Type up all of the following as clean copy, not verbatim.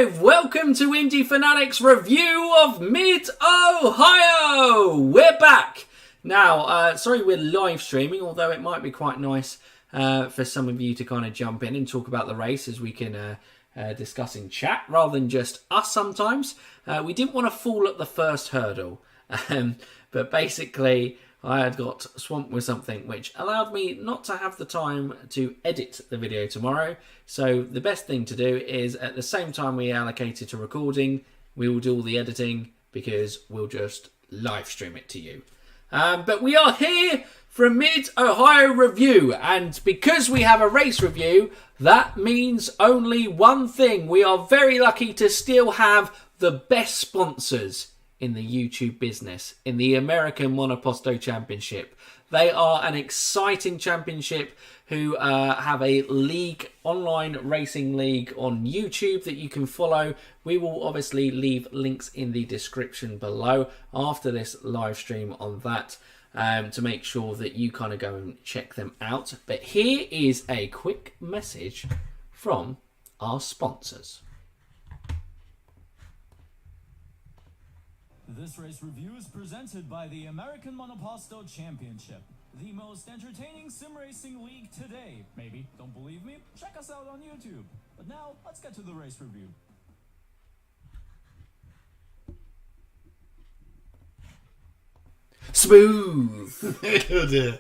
live! Welcome to Indy Fanatics review of Mid-Ohio! We're back! Now, sorry we're live streaming, although it might be quite nice for some of you to kind of jump in and talk about the race as we can discuss in chat, rather than just us sometimes. We didn't want to fall at the first hurdle, but basically I had got swamped with something which allowed me not to have the time to edit the video tomorrow. So the best thing to do is at the same time we allocated to recording, we will do all the editing because we'll just live stream it to you. But we are here for a Mid-Ohio review, and because we have a race review, that means only one thing. We are very lucky to still have the best sponsors in the YouTube business, in the American Monoposto Championship. They are an exciting championship who have a league, online racing league on YouTube that you can follow. We will obviously leave links in the description below after this live stream on that to make sure that you kind of go and check them out. But here is a quick message from our sponsors. This race review is presented by the American Monoposto Championship, the most entertaining sim racing league today. Maybe. Don't believe me? Check us out on YouTube. But now, let's get to the race review. Smooth.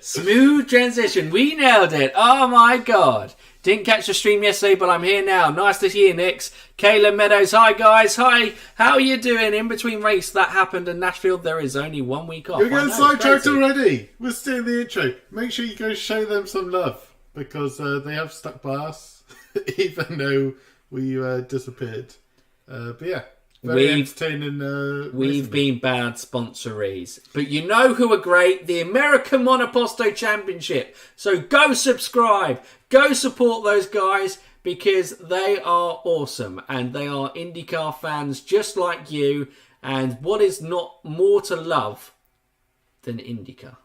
Smooth transition. We nailed it. Oh my god. Didn't catch the stream yesterday, but I'm here now. Nice to see you, Nix. Kayla Meadows. Hi, guys. Hi. How are you doing? In between race that happened in Nashville, there is only 1 week off. You're getting sidetracked already. We're still in the intro. Make sure you go show them some love because they have stuck by us, even though we disappeared. But yeah. Very entertaining. We've been bad sponsorees. But you know who are great? The American Monoposto Championship. So go subscribe. Go support those guys because they are awesome. And they are IndyCar fans just like you. And what is not more to love than IndyCar?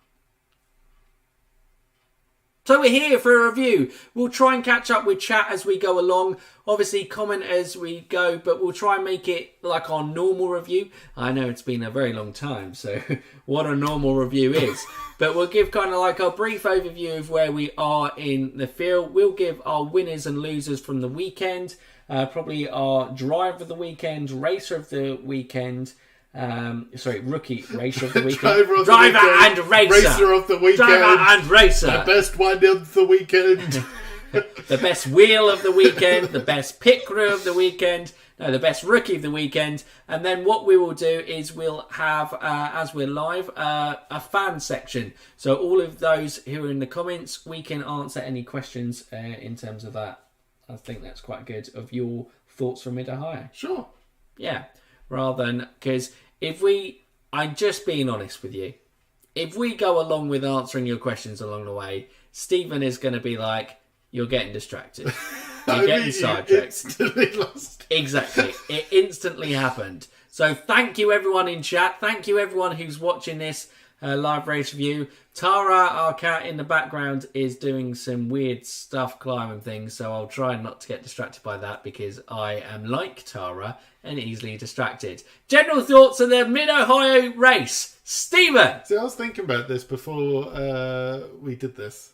So we're here for a review. We'll try and catch up with chat as we go along. Obviously, comment as we go, but we'll try and make it like our normal review. I know it's been a very long time, so what a normal review is. But we'll give kind of like a brief overview of where we are in the field. We'll give our winners and losers from the weekend. Probably our driver of the weekend, racer of the weekend. Rookie racer of the weekend. Driver and racer. Racer of the weekend. Driver and racer. The best one of the weekend. The best wheel of the weekend. The best pit crew of the weekend. No, the best rookie of the weekend. And then what we will do is we'll have, as we're live, a fan section. So all of those who are in the comments, we can answer any questions in terms of that. I think that's quite good of your thoughts from Mid-Ohio. Sure. Yeah. Rather than, because I'm just being honest with you. If we go along with answering your questions along the way, Stephen is going to be like, you're getting distracted. You're getting sidetracked. Instantly lost. Exactly. It instantly happened. So thank you everyone in chat. Thank you everyone who's watching this live race review. Tara, our cat in the background, is doing some weird stuff, climbing things, so I'll try not to get distracted by that because I am like Tara and easily distracted. General thoughts on the Mid-Ohio race. Stephen! See, I was thinking about this before we did this.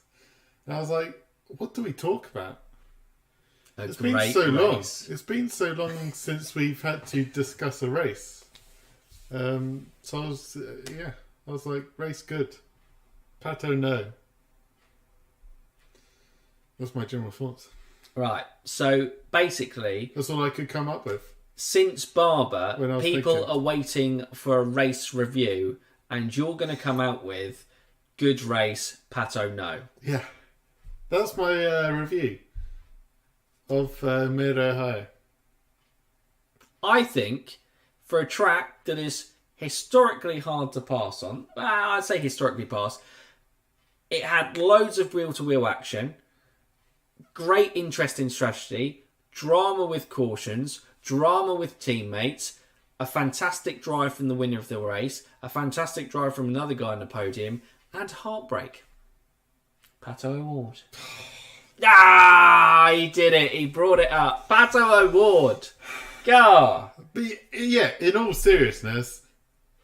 And I was like, what do we talk about? It's been so long. It's been so long since we've had to discuss a race. So I was, I was like, race good. Pato no. That's my general thoughts. Right, so basically... That's all I could come up with. Since Barber, people are waiting for a race review and you're going to come out with good race, Pato no. Yeah. That's my review of Mid-Ohio. I think for a track that is historically hard to pass on, I'd say historically pass, it had loads of wheel-to-wheel action, great interesting strategy, drama with cautions, drama with teammates, a fantastic drive from the winner of the race, a fantastic drive from another guy on the podium, and heartbreak. Pato Award. Ah, he did it. He brought it up. Pato Award. God. But yeah, in all seriousness,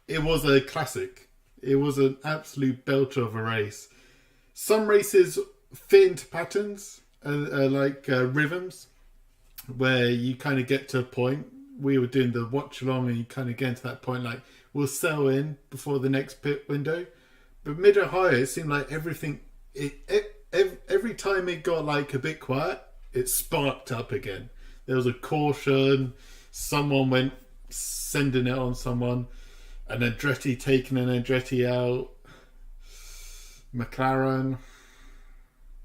it was a classic. It was an absolute belter of a race. Some races fit into patterns, like rhythms, where you kind of get to a point. We were doing the watch along, and you kind of get to that point, like we'll settle in before the next pit window. But Mid-Ohio, it seemed like everything. Every time it got like a bit quiet, it sparked up again. There was a caution. Someone went sending it on someone. An Andretti taking an Andretti out. McLaren.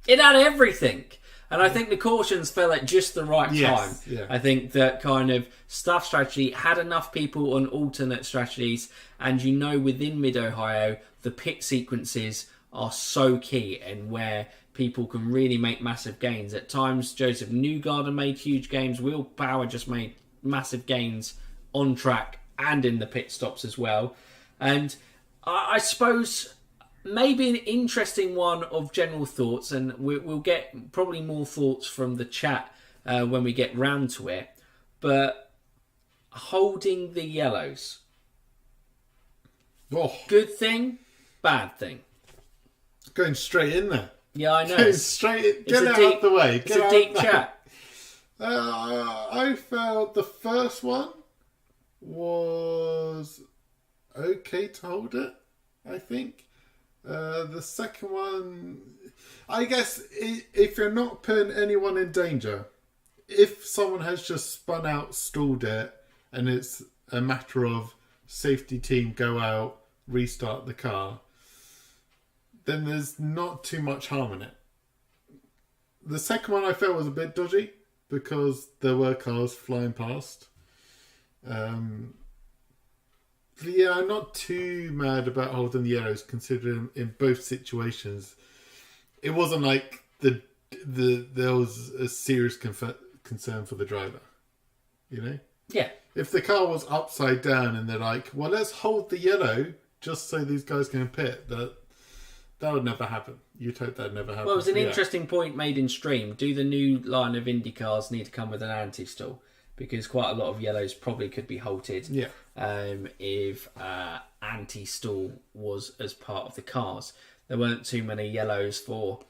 It had everything. And I think the cautions fell at just the right time. Yeah. I think that kind of stuff strategy had enough people on alternate strategies. And within Mid-Ohio, the pit sequences are so key and where people can really make massive gains. At times, Joseph Newgarden made huge gains. Will Power just made massive gains on track and in the pit stops as well. And I suppose maybe an interesting one of general thoughts, and we'll get probably more thoughts from the chat when we get round to it, but holding the yellows. Oh. Good thing, bad thing. Going straight in there. Yeah, I know. Going straight in. Get it out of the way. It's a deep chat. I felt the first one was okay to hold it, I think. The second one, I guess, if you're not putting anyone in danger, if someone has just spun out, stalled it, and it's a matter of safety team go out, restart the car, then there's not too much harm in it. The second one I felt was a bit dodgy because there were cars flying past. Yeah, I'm not too mad about holding the yellows, considering in both situations it wasn't like there was a serious concern for the driver. Yeah. If the car was upside down and they're like, well, let's hold the yellow just so these guys can pit, that would never happen. You'd hope that'd never happen. Well, it was an interesting point made in stream. Do the new line of Indy cars need to come with an anti-stall? Because quite a lot of yellows probably could be halted if anti-stall was as part of the cars. There weren't too many yellows for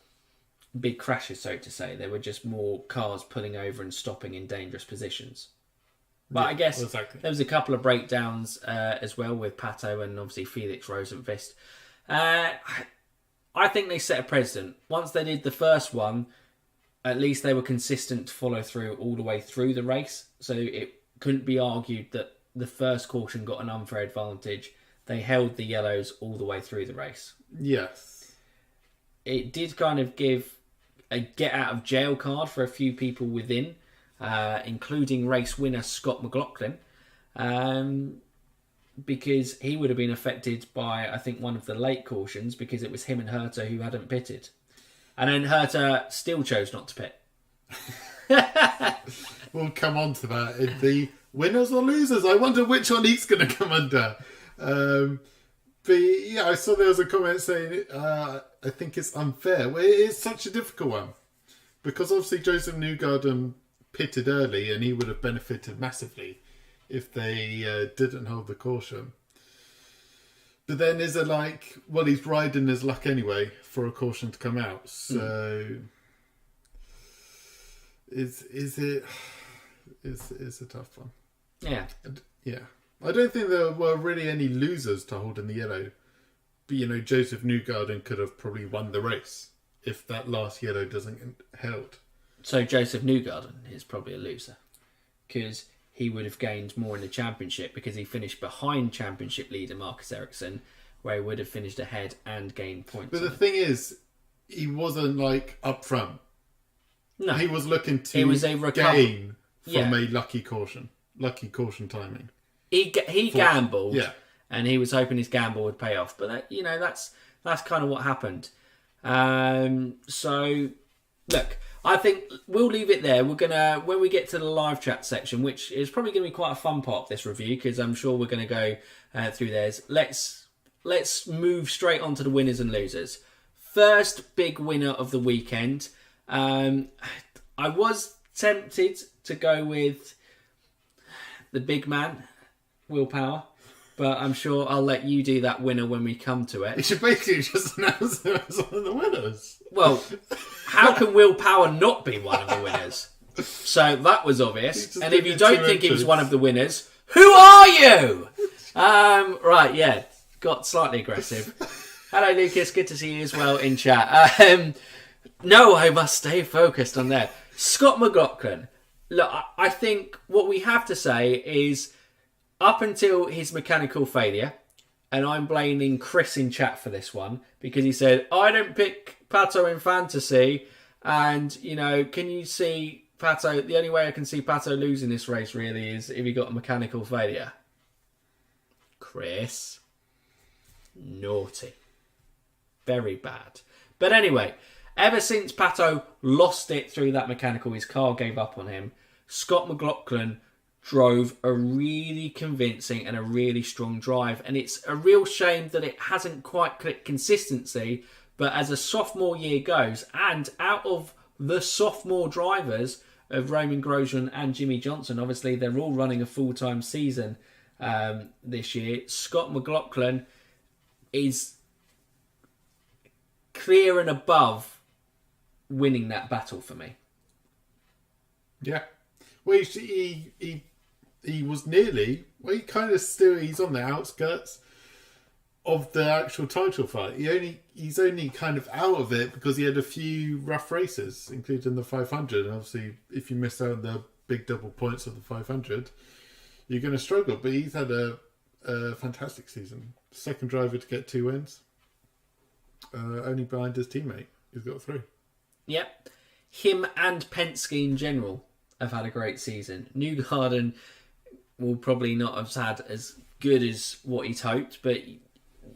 big crashes, so to say. There were just more cars pulling over and stopping in dangerous positions. But I guess there was a couple of breakdowns as well with Pato and obviously Felix Rosenqvist. I think they set a precedent. Once they did the first one, at least they were consistent to follow through all the way through the race. So it couldn't be argued that the first caution got an unfair advantage. They held the yellows all the way through the race. Yes. It did kind of give a get out of jail card for a few people within, including race winner Scott Mcglotkin, because he would have been affected by, I think, one of the late cautions because it was him and Herta who hadn't pitted. And then Herta still chose not to pit. We'll come on to that. In the winners or losers, I wonder which one he's going to come under. But yeah, I saw there was a comment saying, I think it's unfair. Well, it's such a difficult one. Because obviously Joseph Newgarden pitted early and he would have benefited massively if they didn't hold the caution. But then is it like, well, he's riding his luck anyway for a caution to come out. So is it? It's a tough one. Yeah. Yeah. I don't think there were really any losers to holding the yellow. But, Joseph Newgarden could have probably won the race if that last yellow doesn't get held. So Joseph Newgarden is probably a loser because he would have gained more in the championship because he finished behind championship leader Marcus Ericsson, where he would have finished ahead and gained points. But the thing is, he wasn't like up front. No. He was looking to gain from a lucky caution timing. He gambled, yeah, and he was hoping his gamble would pay off. But that's kind of what happened. So look, I think we'll leave it there. We're gonna, when we get to the live chat section, which is probably going to be quite a fun part of this review because I'm sure we're going to go through theirs. Let's move straight on to the winners and losers. First big winner of the weekend. I was tempted to go with the big man, Will Power. But I'm sure I'll let you do that winner when we come to it. You should basically just announce him as one of the winners. Well, how can Will Power not be one of the winners? So that was obvious. And if you don't think he was one of the winners, who are you? Right, yeah. Got slightly aggressive. Hello, Lucas. Good to see you as well in chat. No, I must stay focused on that. Scott Mcglotkin. Look, I think what we have to say is up until his mechanical failure, and I'm blaming Chris in chat for this one, because he said, I don't pick Pato in fantasy, and, you know, can you see Pato, the only way I can see Pato losing this race really is if he got a mechanical failure. Chris. Naughty. Very bad. But anyway, ever since Pato lost it through that mechanical, his car gave up on him, Scott Mcglotkin drove a really convincing and a really strong drive. And it's a real shame that it hasn't quite clicked consistency. But as a sophomore year goes, and out of the sophomore drivers of Roman Grosjean and Jimmy Johnson, obviously they're all running a full-time season this year, Scott Mcglotkin is clear and above winning that battle for me. Yeah. Well, he was nearly, well, he's on the outskirts of the actual title fight. He's only kind of out of it because he had a few rough races, including the 500. And obviously, if you miss out on the big double points of the 500, you're going to struggle. But he's had a fantastic season. Second driver to get 2 wins. Only behind his teammate, who's got 3. Yep. Him and Penske in general have had a great season. Newgarden will probably not have had as good as what he'd hoped, but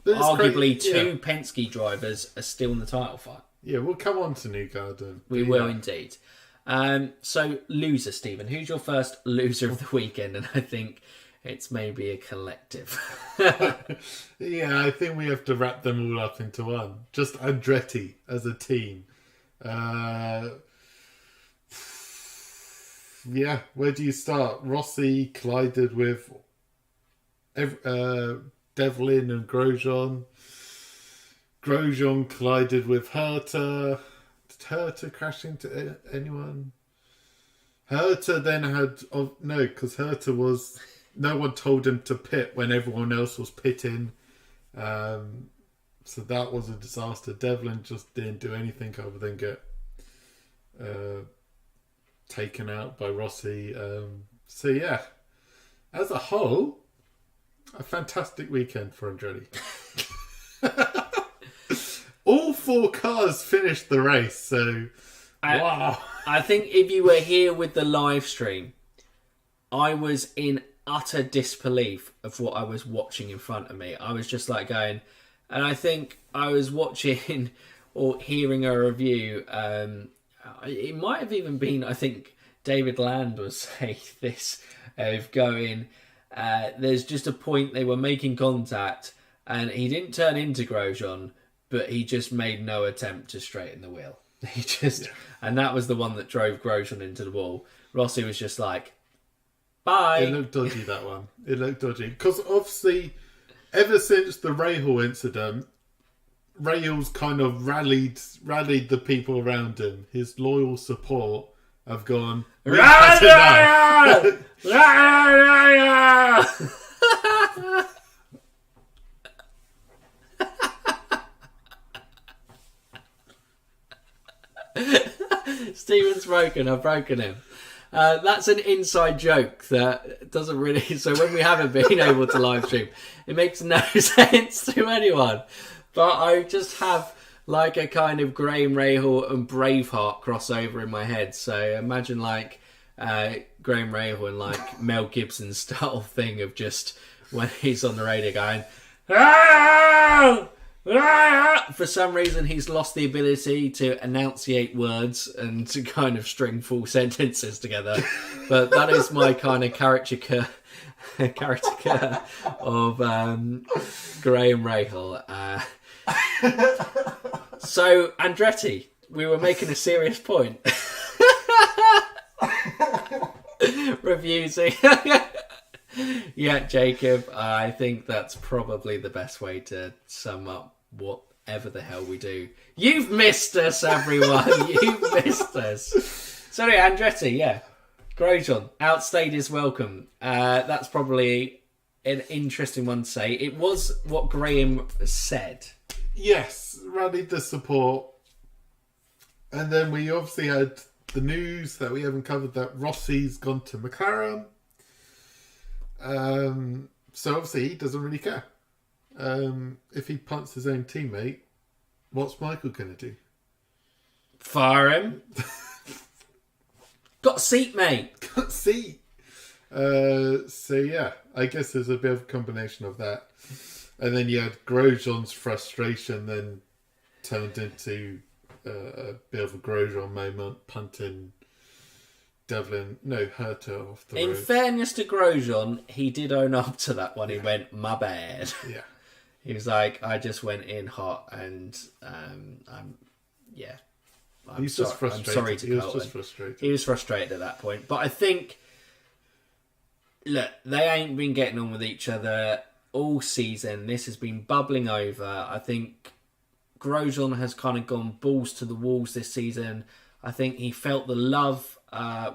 arguably two Penske drivers are still in the title fight. Yeah, we'll come on to Newgarden. We will indeed. So, loser, Stephen. Who's your first loser of the weekend? And I think it's maybe a collective. Yeah, I think we have to wrap them all up into one. Just Andretti as a team. Yeah, where do you start? Rossi collided with Devlin and Grosjean. Grosjean collided with Herta. Did Herta crash into anyone? Herta then had... Oh, no, because Herta was... No one told him to pit when everyone else was pitting. So that was a disaster. Devlin just didn't do anything other than get taken out by Rossi. So yeah, as a whole, a fantastic weekend for Andretti. All 4 cars finished the race, so wow. I think if you were here with the live stream, I was in utter disbelief of what I was watching in front of me. I was just like going, and I think I was watching or hearing a review. It might have even been, I think David Land was saying this, of going, there's just a point they were making contact and he didn't turn into Grosjean, but he just made no attempt to straighten the wheel. And that was the one that drove Grosjean into the wall. Rossi was just like, bye. It looked dodgy, that one. It looked dodgy. Because obviously, ever since the Rahal incident, Rahal's kind of rallied the people around him. His loyal support have gone, Stephen's broken. I've broken him. That's an inside joke that doesn't really... So when we haven't been able to live stream, it makes no sense to anyone. But I just have like a kind of Graham Rahal and Braveheart crossover in my head. So imagine like Graham Rahal and like Mel Gibson style thing of just when he's on the radio going... "Ah! For some reason, he's lost the ability to enunciate words and to kind of string full sentences together. But that is my kind of caricature of Graham Rahal. So, Andretti, we were making a serious point. Refusing. Yeah, Jacob, I think that's probably the best way to sum up whatever the hell we do. You've missed us, everyone. You've missed us. Sorry, Andretti, yeah. Grosjean, outstayed his welcome. That's probably an interesting one to say. It was what Graham said. Yes, rallied the support. And then we obviously had the news that we haven't covered that Rossi's gone to McLaren. So obviously he doesn't really care. If he punts his own teammate, what's Michael going to do? Fire him. Got a seat, mate. Got a seat. So yeah, I guess there's a bit of a combination of that. And then you had Grosjean's frustration then turned into a bit of a Grosjean moment, punting Herta off the road. In fairness to Grosjean, he did own up to that one. He went, my bad. Yeah. He was like, I just went in hot and I'm Just frustrated. I'm sorry to Colton. He was just frustrated. He was frustrated at that point. But I think, look, they ain't been getting on with each other all season. This has been bubbling over. I think Grosjean has kind of gone balls to the walls this season. I think he felt the love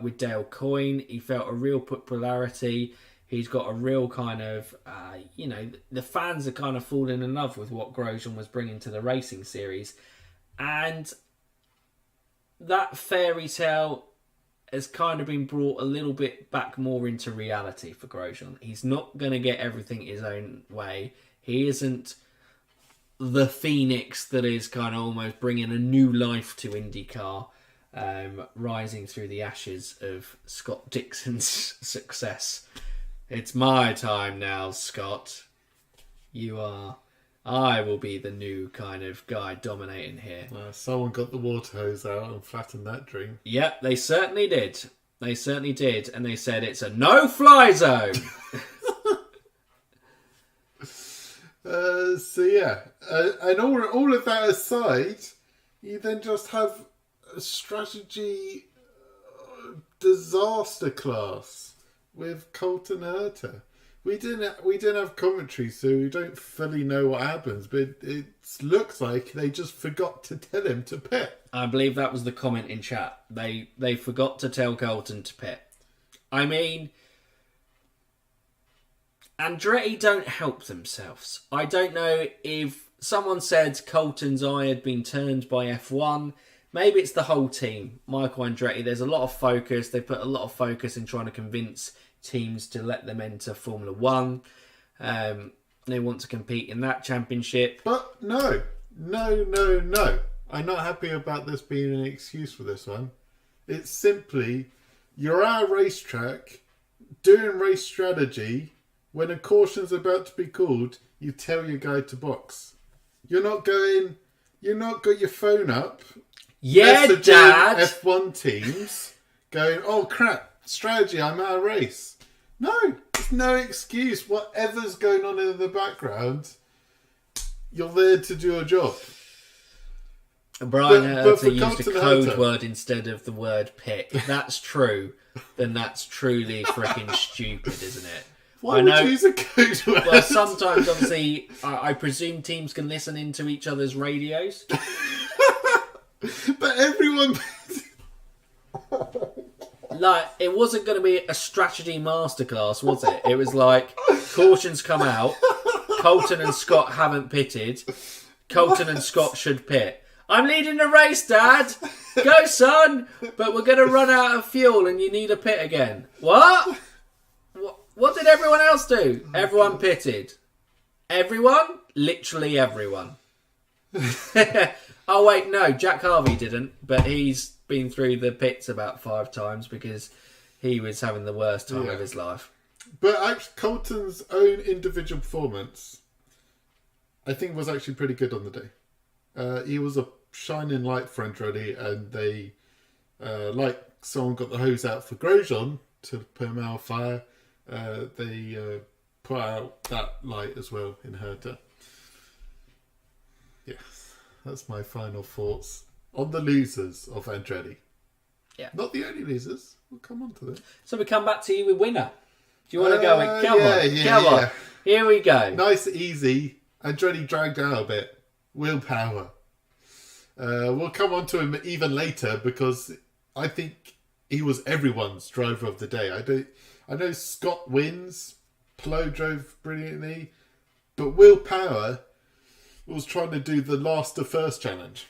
with Dale Coyne. He felt a real popularity. He's got a real kind of, the fans are kind of falling in love with what Grosjean was bringing to the racing series. And that fairy tale has kind of been brought a little bit back more into reality for Grosjean. He's not going to get everything his own way. He isn't the phoenix that is kind of almost bringing a new life to IndyCar, rising through the ashes of Scott Dixon's success. It's my time now, Scott. I will be the new kind of guy dominating here. Someone got the water hose out and flattened that dream. Yep, they certainly did. They certainly did. And they said it's a no-fly zone. So yeah. And all of that aside, you then just have a strategy disaster class with Colton Herta. We didn't have commentary, so we don't fully know what happens. But it looks like they just forgot to tell him to pit. I believe that was the comment in chat. They forgot to tell Colton to pit. I mean, Andretti don't help themselves. I don't know if someone said Colton's eye had been turned by F1. Maybe it's the whole team. Michael Andretti, there's a lot of focus. They put a lot of focus in trying to convince teams to let them enter Formula 1. They want to compete in that championship. But no. I'm not happy about this being an excuse for this one. It's simply, you're at a racetrack, doing race strategy. When a caution's about to be called, you tell your guy to box. You're not got your phone up. Yeah, Dad. F1 teams going, oh crap, strategy, I'm at a race. No, it's no excuse. Whatever's going on in the background, you're there to do a job. Brian Herta used a code word instead of the word pit. If that's true, then that's truly freaking stupid, isn't it? Why would you use a code word? Well, sometimes, obviously, I presume teams can listen into each other's radios. But everyone... Like, it wasn't going to be a strategy masterclass, was it? It was like, cautions come out, Colton and Scott haven't pitted, Colton and Scott should pit. I'm leading the race, Dad! Go, son! But we're going to run out of fuel and you need a pit again. What? What did everyone else do? Everyone pitted. Everyone? Literally everyone. Oh, wait, no, Jack Harvey didn't, but he's been through the pits about 5 times because he was having the worst time of his life. But actually, Colton's own individual performance, I think, was actually pretty good on the day. He was a shining light for Andretti, and they, like someone got the hose out for Grosjean to put him out of fire, they put out that light as well in Herta. Yes, that's my final thoughts on the losers of Andretti. Yeah. Not the only losers. We'll come on to them. So we come back to you with winner. Do you want to go with? Come on. Here we go. Nice, easy. Andretti dragged out a bit. Willpower. We'll come on to him even later because I think he was everyone's driver of the day. I know Scott wins. Plo drove brilliantly. But Willpower was trying to do the last to first challenge.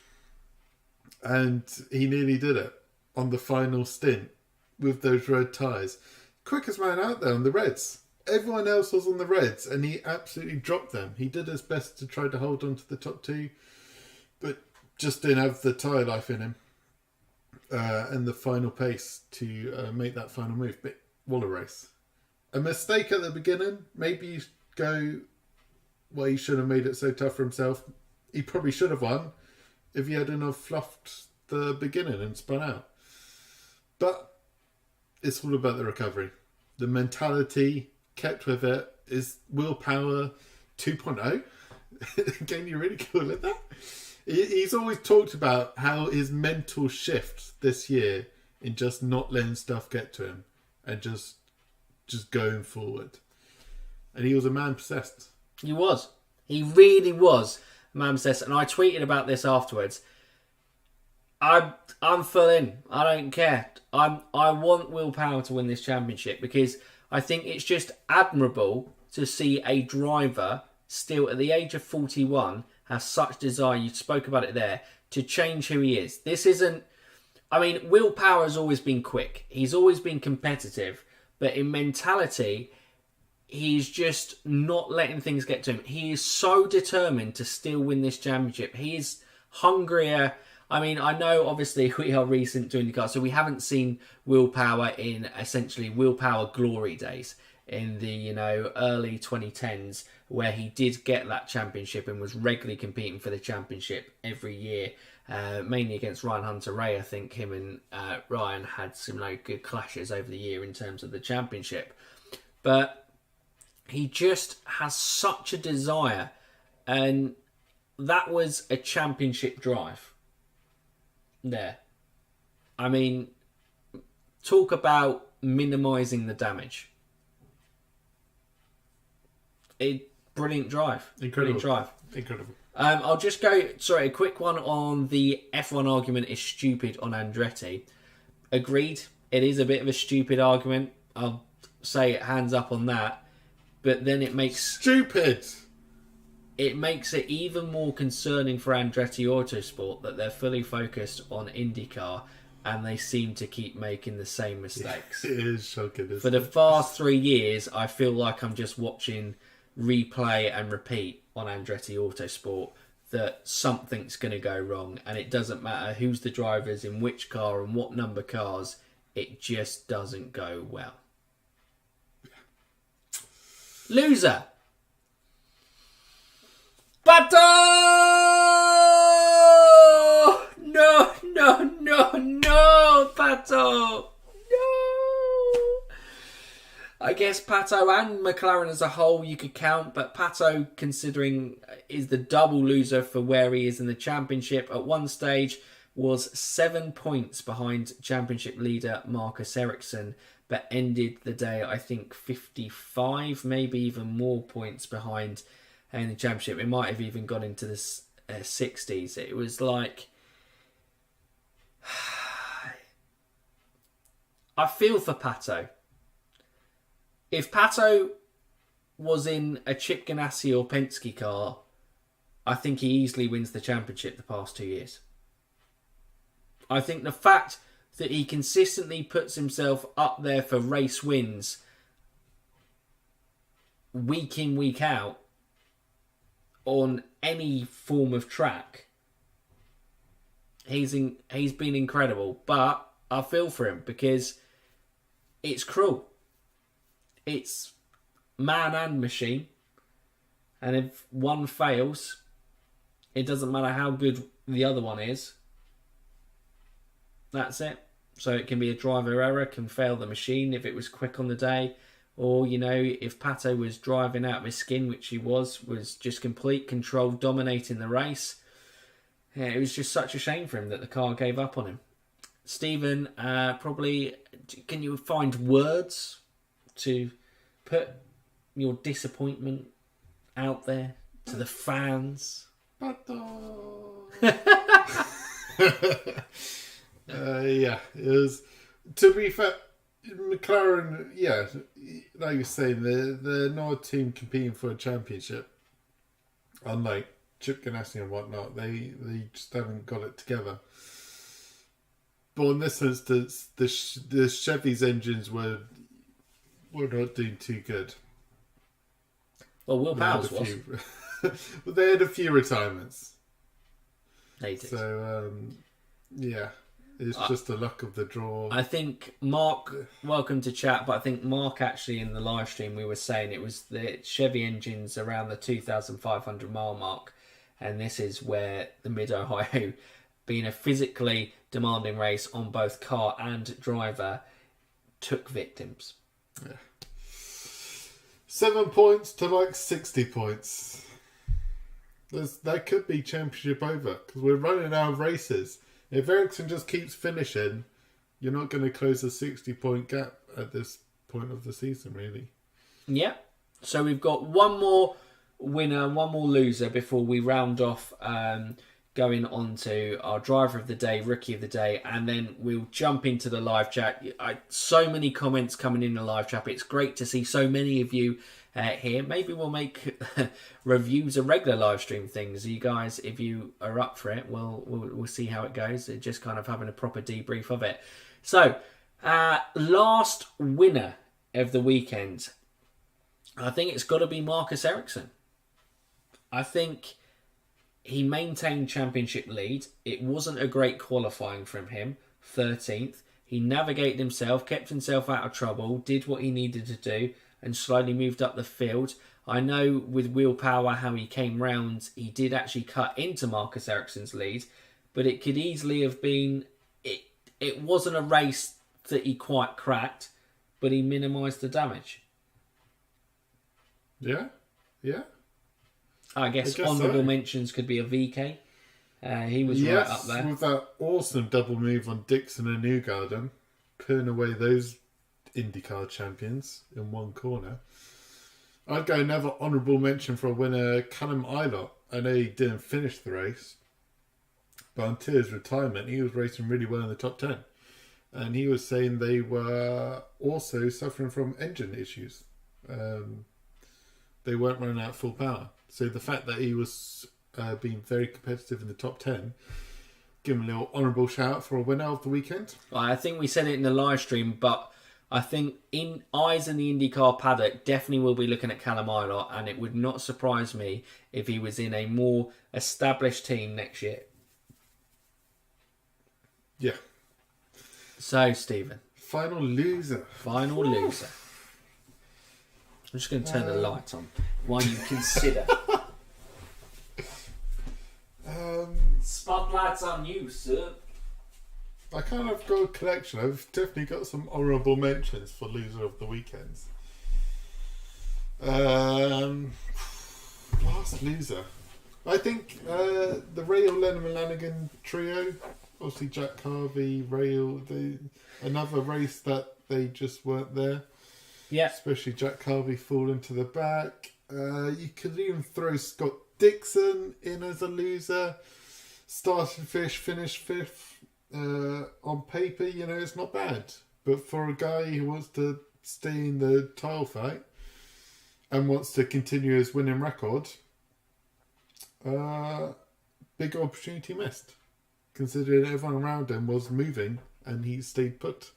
And he nearly did it on the final stint with those red tyres. Quickest man out there on the reds. Everyone else was on the reds and he absolutely dropped them. He did his best to try to hold on to the top two, but just didn't have the tyre life in him and the final pace to make that final move. But what a race. A mistake at the beginning. Maybe you go, well, he should have made it so tough for himself. He probably should have won if he hadn't have fluffed the beginning and spun out. But it's all about the recovery. The mentality, kept with it, is Willpower 2.0. Can you really call it that? He's always talked about how his mental shift this year in just not letting stuff get to him and just going forward. And he was a man possessed. He was. He really was a man possessed. And I tweeted about this afterwards. I'm full in. I don't care. I want Willpower to win this championship because I think it's just admirable to see a driver still at the age of 41 have such desire. You spoke about it there, to change who he is. This isn't. I mean, Willpower has always been quick. He's always been competitive, but in mentality, he's just not letting things get to him. He is so determined to still win this championship. He is hungrier. I mean, I know obviously we are recent to IndyCar, so we haven't seen Willpower in essentially Willpower glory days in the early 2010s, where he did get that championship and was regularly competing for the championship every year, mainly against Ryan Hunter-Ray. I think him and Ryan had some good clashes over the year in terms of the championship, but he just has such a desire, and that was a championship drive. There. I mean, talk about minimising the damage. Brilliant drive. Incredible. Brilliant drive. Incredible. I'll just go, a quick one on the F1 argument is stupid on Andretti. Agreed. It is a bit of a stupid argument. I'll say it hands up on that. But then it makes... Stupid! It makes it even more concerning for Andretti Autosport that they're fully focused on IndyCar and they seem to keep making the same mistakes. It is shocking. For the past 3 years, I feel like I'm just watching replay and repeat on Andretti Autosport that something's going to go wrong, and it doesn't matter who's the drivers in which car and what number cars, it just doesn't go well. Loser! Pato! No, Pato! No! I guess Pato and McLaren as a whole you could count, but Pato, considering, is the double loser for where he is in the championship. At one stage was 7 points behind championship leader Marcus Ericsson, but ended the day, I think, 55, maybe even more points behind in the championship. It might have even gone into the 60s. It was like... I feel for Pato. If Pato was in a Chip Ganassi or Penske car, I think he easily wins the championship the past 2 years. I think the fact that he consistently puts himself up there for race wins week in, week out on any form of track, he's been incredible. But I feel for him because it's cruel. It's man and machine. And if one fails, it doesn't matter how good the other one is. That's it. So it can be a driver error, can fail the machine if it was quick on the day. Or, if Pato was driving out of his skin, which he was just complete control, dominating the race. Yeah, it was just such a shame for him that the car gave up on him. Stephen, probably, can you find words to put your disappointment out there to the fans? Yeah, it was. To be fair, McLaren, yeah, like you're saying, they're not a team competing for a championship. Unlike Chip Ganassi and whatnot, they just haven't got it together. But in this instance, the Chevy's engines were not doing too good. Well, Will Powers was. But they had a few retirements. They did. So, yeah. It's just the luck of the draw. I think Mark, welcome to chat, but I think Mark actually in the live stream we were saying it was the Chevy engines around the 2,500 mile mark, and this is where the Mid-Ohio, being a physically demanding race on both car and driver, took victims. Yeah. 7 points to like 60 points. That could be championship over because we're running out of races. If Ericsson just keeps finishing, you're not going to close a 60-point gap at this point of the season, really. Yeah. So we've got one more winner, one more loser before we round off going on to our driver of the day, rookie of the day, and then we'll jump into the live chat. So many comments coming in the live chat. It's great to see so many of you here. Maybe we'll make reviews of regular live stream things. You guys, if you are up for it, we'll see how it goes. Just kind of having a proper debrief of it. So, last winner of the weekend, I think it's got to be Marcus Ericsson. I think he maintained championship lead. It wasn't a great qualifying from him, 13th. He navigated himself, kept himself out of trouble, did what he needed to do, and slowly moved up the field. I know with Will Power how he came round, he did actually cut into Marcus Ericsson's lead, but it could easily have been... It wasn't a race that he quite cracked, but he minimised the damage. Yeah. I guess honourable mentions could be a VK. He was right up there. With that awesome double move on Dixon and Newgarden, putting away those IndyCar champions in one corner. I'd go another honourable mention for a winner, Callum Ilott. I know he didn't finish the race, but until his retirement, he was racing really well in the top 10. And he was saying they were also suffering from engine issues. They weren't running out full power. So the fact that he was being very competitive in the top 10, give him a little honourable shout out for a winner of the weekend. Well, I think we said it in the live stream, but I think eyes in the IndyCar paddock definitely will be looking at Callum Ilott, and it would not surprise me if he was in a more established team next year. Yeah. So, Stephen. Final loser. I'm just going to turn the lights on while you consider. Spotlights on you, sir. I kind of got a collection. I've definitely got some honourable mentions for loser of the weekends. Last loser. I think the Rail Lennon Lanigan trio, obviously Jack Carvey, Rail, another race that they just weren't there. Yeah. Especially Jack Carvey falling to the back. You could even throw Scott Dixon in as a loser. Started fifth, finished fifth. On paper, it's not bad. But for a guy who wants to stay in the title fight and wants to continue his winning record, big opportunity missed. Considering everyone around him was moving and he stayed put.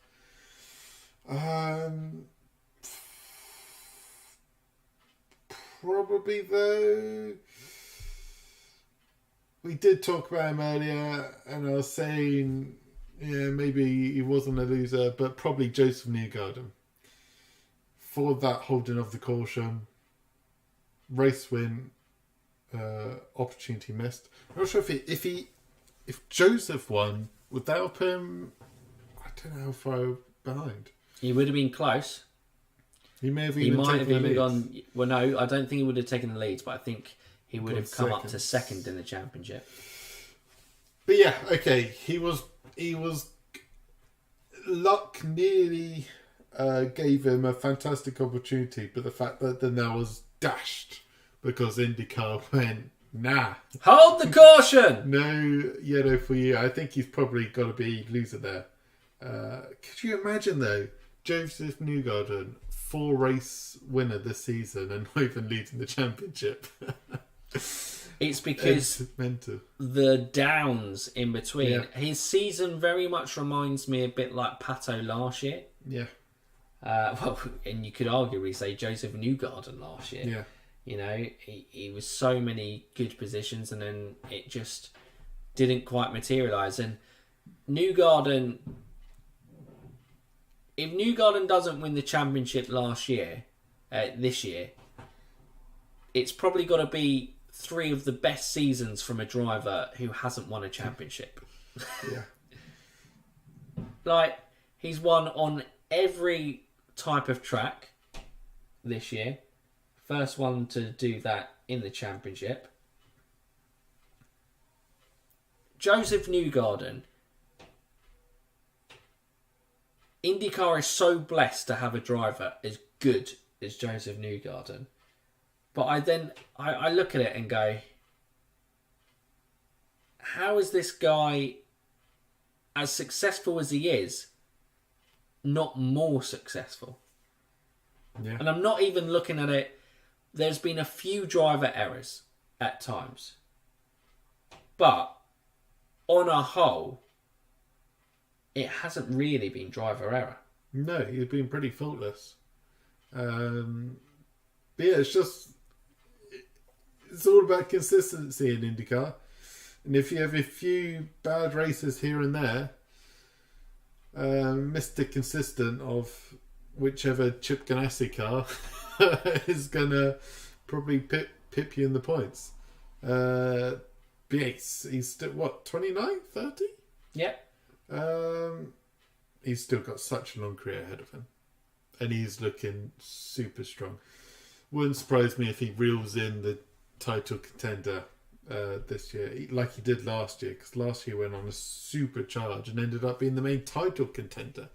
Probably though, we did talk about him earlier, and I was saying, maybe he wasn't a loser, but probably Joseph Newgarden. For that holding of the caution, race win, opportunity missed. I'm not sure if Joseph won, would that have put him, I don't know how far behind. He would have been close. He might have even lead. gone. Well, no, I don't think he would have taken the leads, but I think he would have come up to second in the championship. But yeah, okay, he was luck nearly gave him a fantastic opportunity, but the fact that then that was dashed because IndyCar went, nah. Hold the caution! No yellow for you. I think he's probably got to be loser there. Could you imagine, though, Joseph Newgarden, 4-race winner this season and not even leading the championship? It's because the downs in between. Yeah. His season very much reminds me a bit like Pato last year. Yeah. Well, and you could arguably say Joseph Newgarden last year. Yeah. You know, he was so many good positions and then it just didn't quite materialise. And Newgarden, if Newgarden doesn't win the championship this year, it's probably got to be 3 of the best seasons from a driver who hasn't won a championship. Yeah. Like, he's won on every type of track this year. First one to do that in the championship. Joseph Newgarden. IndyCar is so blessed to have a driver as good as Joseph Newgarden. But I look at it and go, how is this guy, as successful as he is, not more successful? Yeah. And I'm not even looking at it. There's been a few driver errors at times. But on a whole, it hasn't really been driver error. No, he's been pretty faultless. But yeah, it's all about consistency in IndyCar. And if you have a few bad races here and there, Mr. Consistent of whichever Chip Ganassi car is going to probably pip you in the points. Yes, he's still, 29, 30? Yeah. He's still got such a long career ahead of him. And he's looking super strong. Wouldn't surprise me if he reels in the title contender this year, like he did last year, because last year went on a super charge and ended up being the main title contender.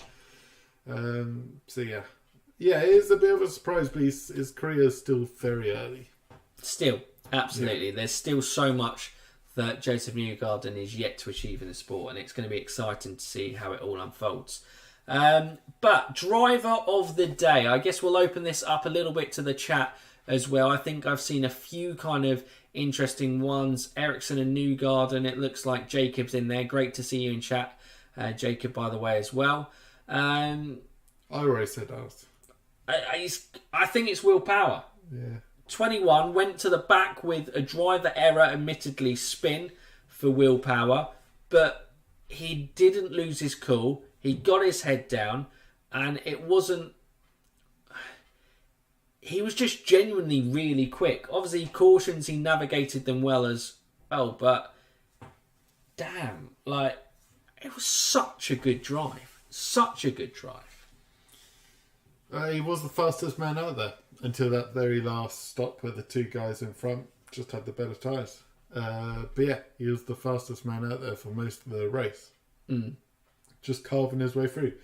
So yeah, it is a bit of a surprise, but his career is still very early. Still, absolutely. Yeah. There's still so much that Joseph Newgarden is yet to achieve in the sport, and it's going to be exciting to see how it all unfolds. But driver of the day, I guess we'll open this up a little bit to the chat as well. I think I've seen a few kind of interesting ones. Ericsson and Newgarden. It looks like Jacob's in there. Great to see you in chat, Jacob, by the way, as well. I already said ours. I think it's willpower. Yeah. 21 went to the back with a driver error, admittedly spin for willpower, but he didn't lose his cool. He got his head down, and it wasn't... He was just genuinely really quick. Obviously, cautions, he navigated them well as well, but damn, like, it was such a good drive. Such a good drive. He was the fastest man out there until that very last stop where the 2 guys in front just had the better tyres. But yeah, he was the fastest man out there for most of the race. Just carving his way through.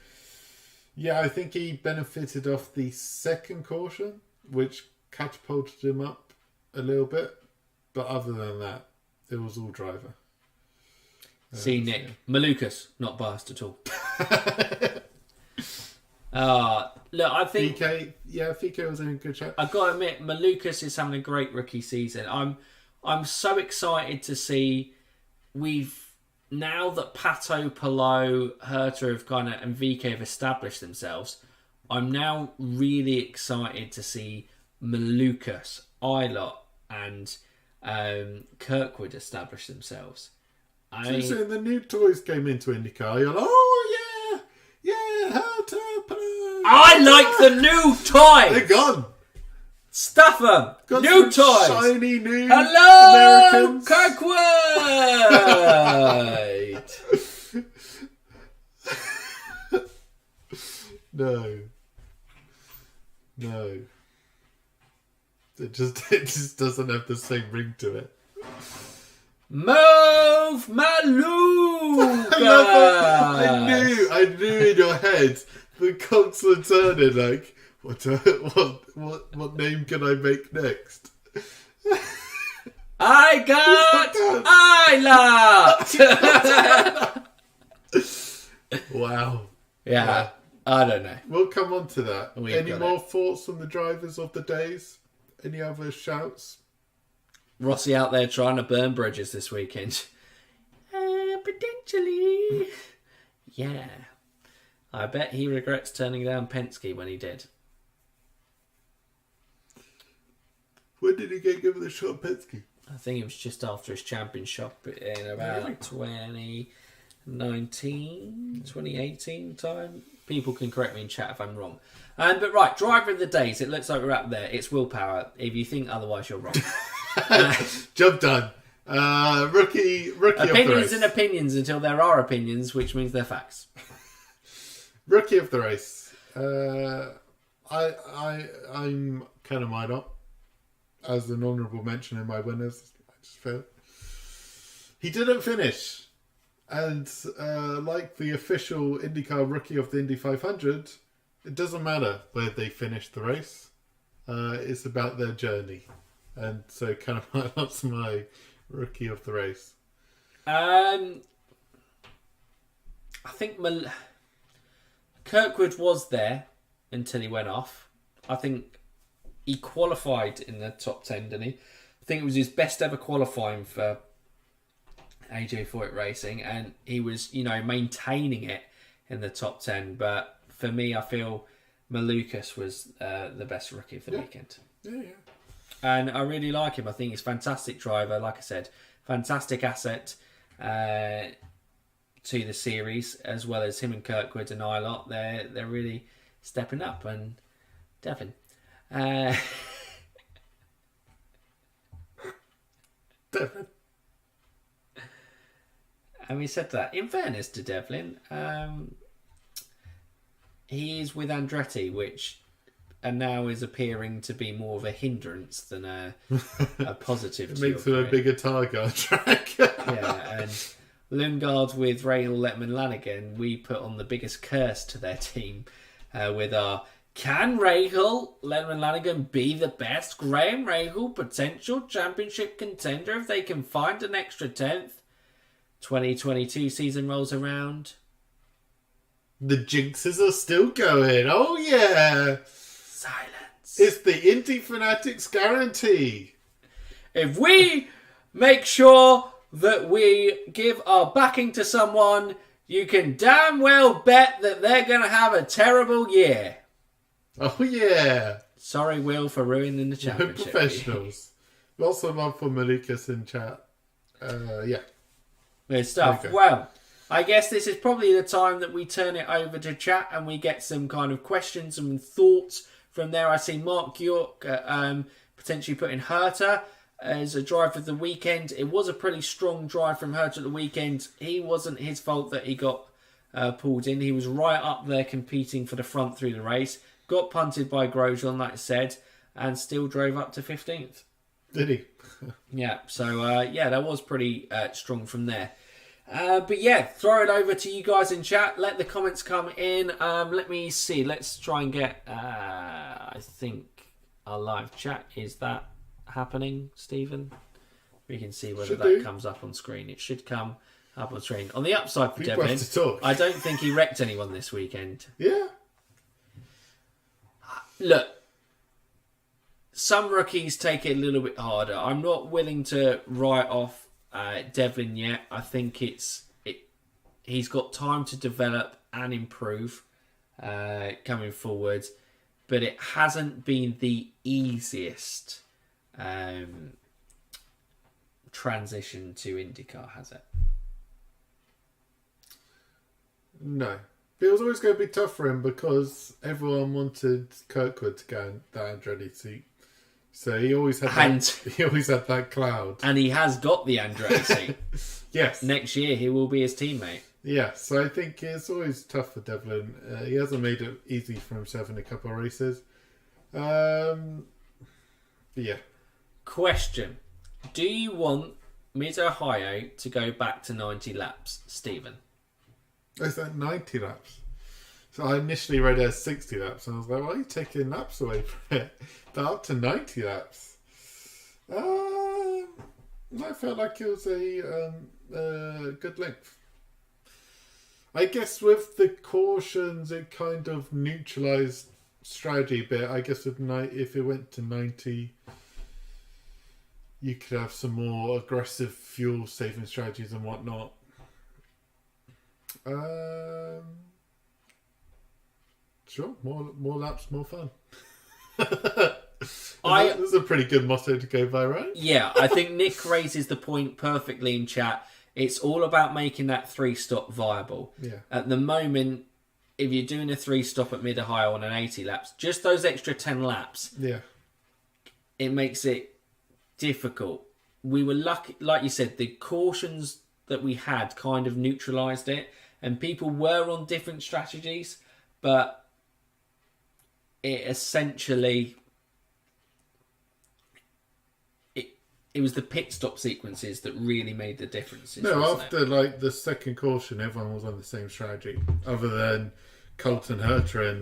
Yeah, I think he benefited off the second caution, which catapulted him up a little bit. But other than that, it was all driver. See, Nick. Yeah. Malukas, not biased at all. Look, I think... FK was in a good shape. I've got to admit, Malukas is having a great rookie season. I'm so excited to see now that Pato, Palou, Herta have kind of, and VK have established themselves, I'm now really excited to see Malukas, Eilert, and Kirkwood establish themselves. So the new toys came into IndyCar. You're like, oh yeah, Herta, Palou. I like the new toys. They're gone. Stuff them. Got new toys. Shiny new Hello, Americans. Kirkwood. No. It just doesn't have the same ring to it. Move Maluka. I knew in your head the cogs are turning. Like, what name can I make next? I got Wow. Yeah, I don't know. We'll come on to that. Any more it. thoughts on the drivers of the days? Any other shouts? Rossi out there trying to burn bridges this weekend. Potentially. Yeah. I bet he regrets turning down Penske when he did. When did he get given the shot, Penske? I think it was just after his championship in about 2018 time. People can correct me in chat if I'm wrong. But right, driver of the days. It looks like we're up there. It's willpower. If you think otherwise, you're wrong. Job done. Rookie opinions of the race. and opinions until there are opinions, which means they're facts. Rookie of the race. I'm kind of mine up as an honourable mention in my winners. I just felt he didn't finish, and like the official IndyCar Rookie of the Indy 500, it doesn't matter where they finish the race. It's about their journey, and so kind of that's my Rookie of the race. I think Kirkwood was there until he went off. I think he qualified in the top 10, didn't he? I think it was his best ever qualifying for AJ Foyt Racing, and he was, maintaining it in the top 10. But for me, I feel Malukas was the best rookie of the weekend. Yeah. And I really like him. I think he's a fantastic driver. Like I said, fantastic asset to the series, as well as him and Kirkwood and Ilott. They're really stepping up. And Devlin. Devlin. And we said that. In fairness to Devlin, he is with Andretti, which now is appearing to be more of a hindrance than a positive. It makes him a bigger target on track. Yeah, and Lundgaard with Rahal, Letterman, Lanigan, we put on the biggest curse to their team with our can Rahal, Letterman, Lanigan be the best Graham Rahal potential championship contender if they can find an extra 10th? 2022 season rolls around. The jinxes are still going. Oh yeah. Silence. It's the Indy Fanatics guarantee. If we make sure that we give our backing to someone, you can damn well bet that they're going to have a terrible year. Oh yeah. Sorry, Will, for ruining the championship. Professionals. Lots of love for Malukas in chat. Yeah. Good stuff. Okay. Well, I guess this is probably the time that we turn it over to chat and we get some kind of questions and thoughts from there. I see Mark York potentially putting Herta as a drive of the weekend. It was a pretty strong drive from Herta at the weekend. He wasn't his fault that he got pulled in. He was right up there competing for the front through the race. Got punted by Grosjean, like I said, and still drove up to 15th. Did he? Yeah, so that was pretty strong from there. But yeah, throw it over to you guys in chat. Let the comments come in. Let me see. Let's try and get, I think, our live chat. Is that happening, Stephen? We can see whether that comes up on screen. It should come up on screen. On the upside for Devlin, I don't think he wrecked anyone this weekend. Yeah. Look, some rookies take it a little bit harder. I'm not willing to write off Devlin yet. I think he's got time to develop and improve coming forward, but it hasn't been the easiest transition to IndyCar, has it? No. But it was always going to be tough for him because everyone wanted Kirkwood to go in the Andretti seat. So he always had that cloud. And he has got the Andretti seat. Yes. Next year he will be his teammate. Yeah, so I think it's always tough for Devlin. He hasn't made it easy for himself in a couple of races. Yeah. Question. Do you want Mid-Ohio to go back to 90 laps, Stephen? Is that 90 laps? So I initially read it as 60 laps, and I was like, why are you taking laps away from it? But up to 90 laps. I felt like it was a good length. I guess with the cautions, it kind of neutralised strategy a bit. I guess if it went to 90, you could have some more aggressive fuel saving strategies and whatnot. Sure, more laps, more fun. That's a pretty good motto to go by, right? Yeah, I think Nick raises the point perfectly in chat. It's all about making that 3-stop viable. Yeah. At the moment, if you're doing a 3-stop at mid-Ohio on an 80 laps, just those extra 10 laps, it makes it difficult. We were lucky, like you said, the cautions that we had kind of neutralised it, and people were on different strategies, but it essentially... It was the pit stop sequences that really made the difference. After like the second caution, everyone was on the same strategy, other than Colton Herta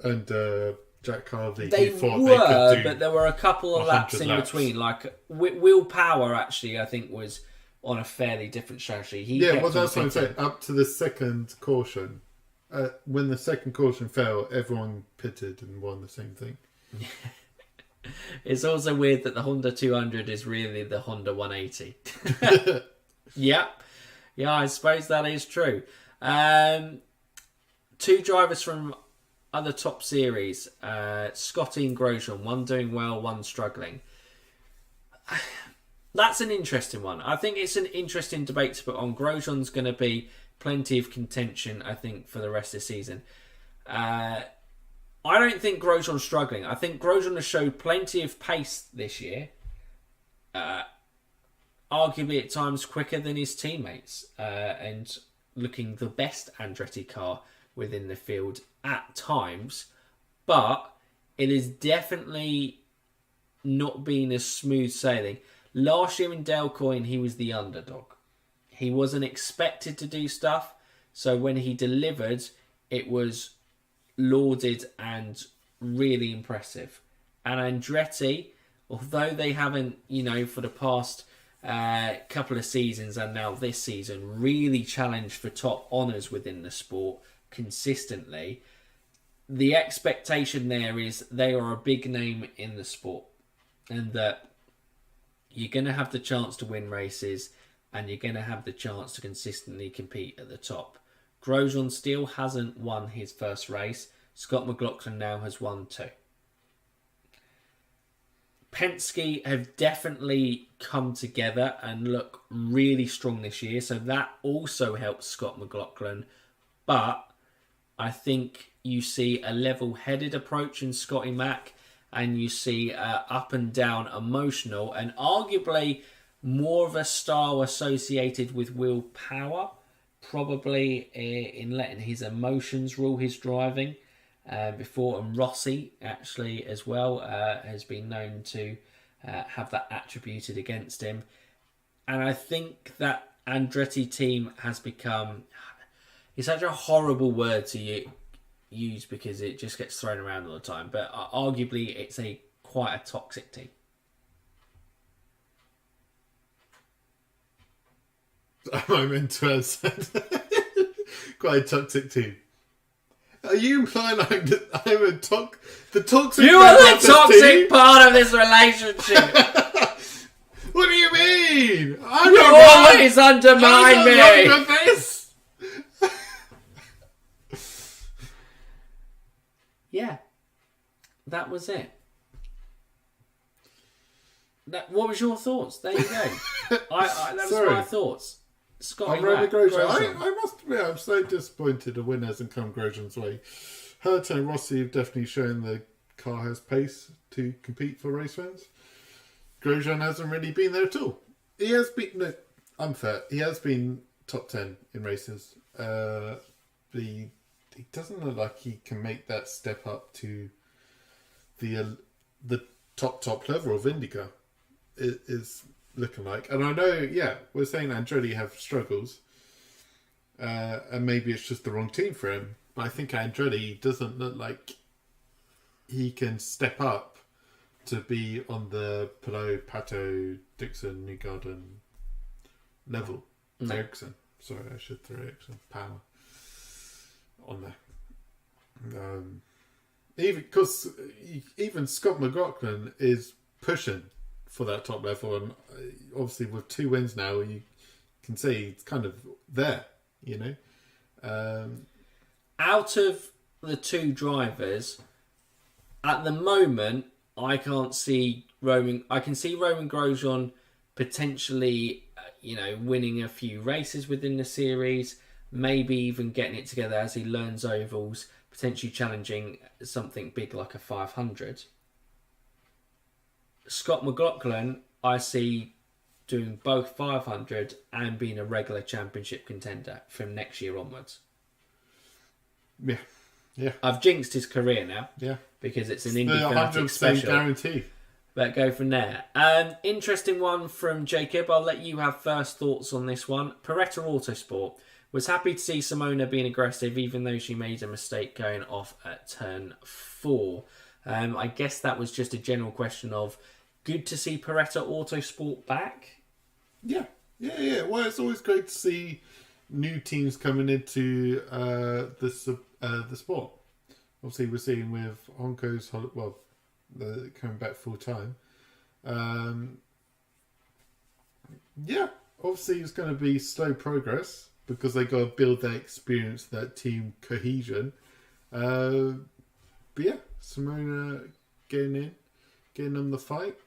and Jack Harvey. They were, but there were a couple of laps in between. Like Will Power, actually, I think was on a fairly different strategy. That's what I'm saying. Up to the second caution, when the second caution fell, everyone pitted and won the same thing. It's also weird that the Honda 200 is really the Honda 180. Yeah, I suppose that is true. 2 drivers from other top series, Scotty and Grosjean, one doing well, one struggling. That's an interesting one. I think it's an interesting debate to put on. Grosjean's going to be plenty of contention, I think, for the rest of the season. I don't think Grosjean's struggling. I think Grosjean has showed plenty of pace this year. Arguably at times quicker than his teammates. And looking the best Andretti car within the field at times. But it has definitely not been as smooth sailing. Last year in Dale Coyne, he was the underdog. He wasn't expected to do stuff. So when he delivered, it was lauded and really impressive. And Andretti, although they haven't, for the past couple of seasons and now this season, really challenged for top honours within the sport consistently, the expectation there is they are a big name in the sport and that you're going to have the chance to win races and you're going to have the chance to consistently compete at the top. Grosjean still hasn't won his first race. Scott Mcglotkin now has won 2. Penske have definitely come together and look really strong this year. So that also helps Scott McLaughlin. But I think you see a level-headed approach in Scotty Mac. And you see up and down emotional and arguably more of a style associated with Will Power. Probably in letting his emotions rule his driving before. And Rossi actually as well has been known to have that attributed against him. And I think that Andretti team has become... It's such a horrible word to use because it just gets thrown around all the time. But arguably it's quite a toxic team. I meant to have said quite a toxic team. Are you implying I'm the toxic? You are the toxic part of this relationship. What do you mean? You always undermine me. I'm not wrong with this. Yeah, that was it. What was your thoughts? There you go. That was my thoughts. Scotty Mac, I must admit, I'm so disappointed a win hasn't come Grosjean's way. Herta and Rossi have definitely shown the car has pace to compete for race wins. Grosjean hasn't really been there at all. He has been unfair. He has been top 10 in races. He doesn't look like he can make that step up to the top level of IndyCar. It is looking like, and I know, we're saying Andretti have struggles, and maybe it's just the wrong team for him. But I think Andretti doesn't look like he can step up to be on the Pillow, Pato, Dixon, Newgarden level. No. Ericsson. Sorry, I should throw Ericsson Power on there. Even because even Scott Mcglotkin is pushing for that top level, and obviously with 2 wins now, you can see it's kind of there. Out of the 2 drivers, at the moment, I can't see Roman. I can see Roman Grosjean potentially, winning a few races within the series, maybe even getting it together as he learns ovals, potentially challenging something big like a 500. Scott McLaughlin, I see doing both 500 and being a regular championship contender from next year onwards. Yeah. I've jinxed his career now. Yeah. Because it's an Indy Fanatic special. Guarantee. But go from there. Interesting one from Jacob. I'll let you have first thoughts on this one. Peretta Autosport was happy to see Simona being aggressive, even though she made a mistake going off at turn 4. I guess that was just a general question of good to see Peretta Autosport back. Yeah. Well, it's always great to see new teams coming into the sport. Obviously, we're seeing with Honko's, coming back full time. Obviously it's going to be slow progress because they got to build that experience, that team cohesion. But yeah, Simona getting on the fight.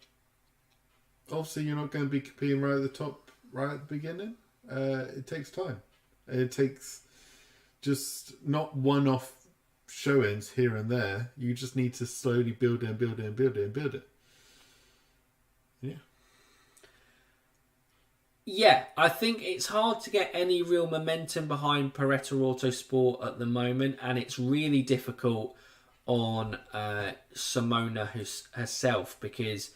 Obviously, you're not going to be competing right at the top, right at the beginning. It takes time. It takes just not one-off show-ins here and there. You just need to slowly build it. Yeah, I think it's hard to get any real momentum behind Peretta Autosport at the moment, and it's really difficult on Simona herself because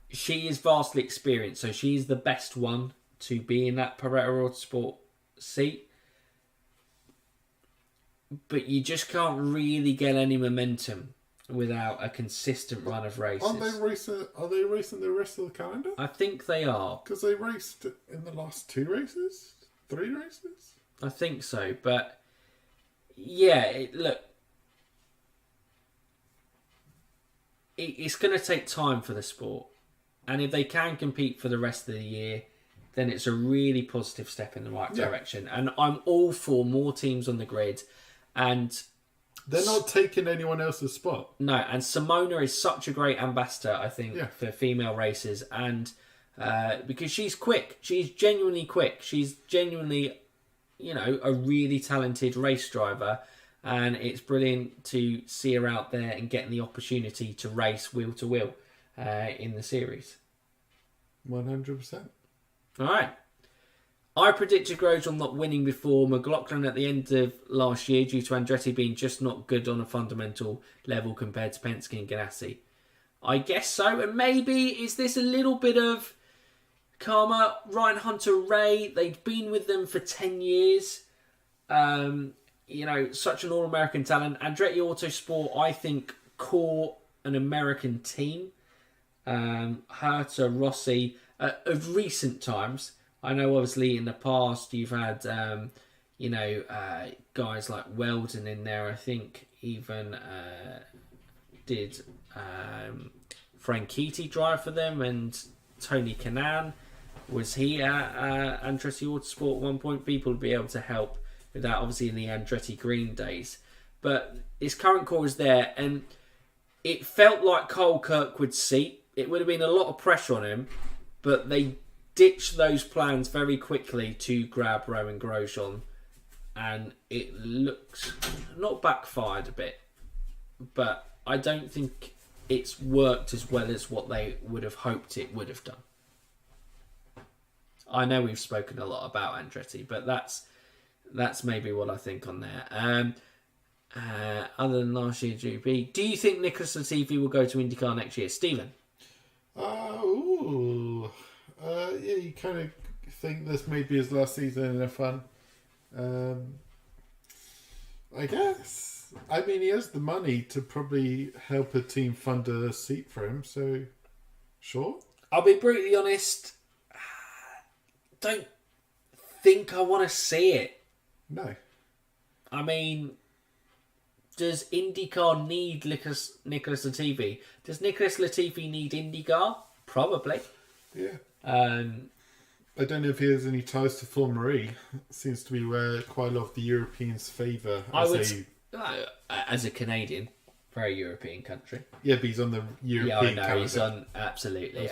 she is vastly experienced, so she's the best one to be in that Peretta Autosport seat. But you just can't really get any momentum without a consistent run of races. Are they racing the rest of the calendar? I think they are. Because they raced in the last 2 races? 3 races? I think so. But, yeah, it's going to take time for the sport. And if they can compete for the rest of the year, then it's a really positive step in the right direction. And I'm all for more teams on the grid. And they're not taking anyone else's spot. No, and Simona is such a great ambassador, I think, for female racers. And because she's quick. She's genuinely quick. She's genuinely, a really talented race driver. And it's brilliant to see her out there and getting the opportunity to race wheel to wheel in the series. 100%. All right. I predicted Grosjean not winning before Mcglotkin at the end of last year due to Andretti being just not good on a fundamental level compared to Penske and Ganassi. I guess so. And maybe is this a little bit of karma? Ryan Hunter-Ray, they've been with them for 10 years. Such an all-American talent. Andretti Autosport, I think, caught an American team. Herta, Rossi, of recent times. I know, obviously, in the past you've had, guys like Weldon in there. I think even did Franchitti drive for them, and Tony Kanaan. Was he at Andretti Autosport at one point? People would be able to help with that, obviously, in the Andretti Green days. But his current core is there, and it felt like Cole Kirkwood's seat. It would have been a lot of pressure on him, but they ditched those plans very quickly to grab Roman Grosjean, and it looks not backfired a bit, but I don't think it's worked as well as what they would have hoped it would have done. I know we've spoken a lot about Andretti, but that's maybe what I think on there. Other than last year GP, do you think Nicholas Latifi will go to IndyCar next year, Stephen? You kind of think this may be his last season in F1. I guess. I mean, he has the money to probably help a team fund a seat for him, so sure. I'll be brutally honest. Don't think I want to see it. No. I mean, does IndyCar need Nicholas Latifi? Does Nicholas Latifi need IndyCar? Probably. Yeah. I don't know if he has any ties to Formula E. It seems to be where quite a lot of the Europeans favour. As a Canadian, very European country. Yeah, but he's on the European. Yeah, I know he's on absolutely.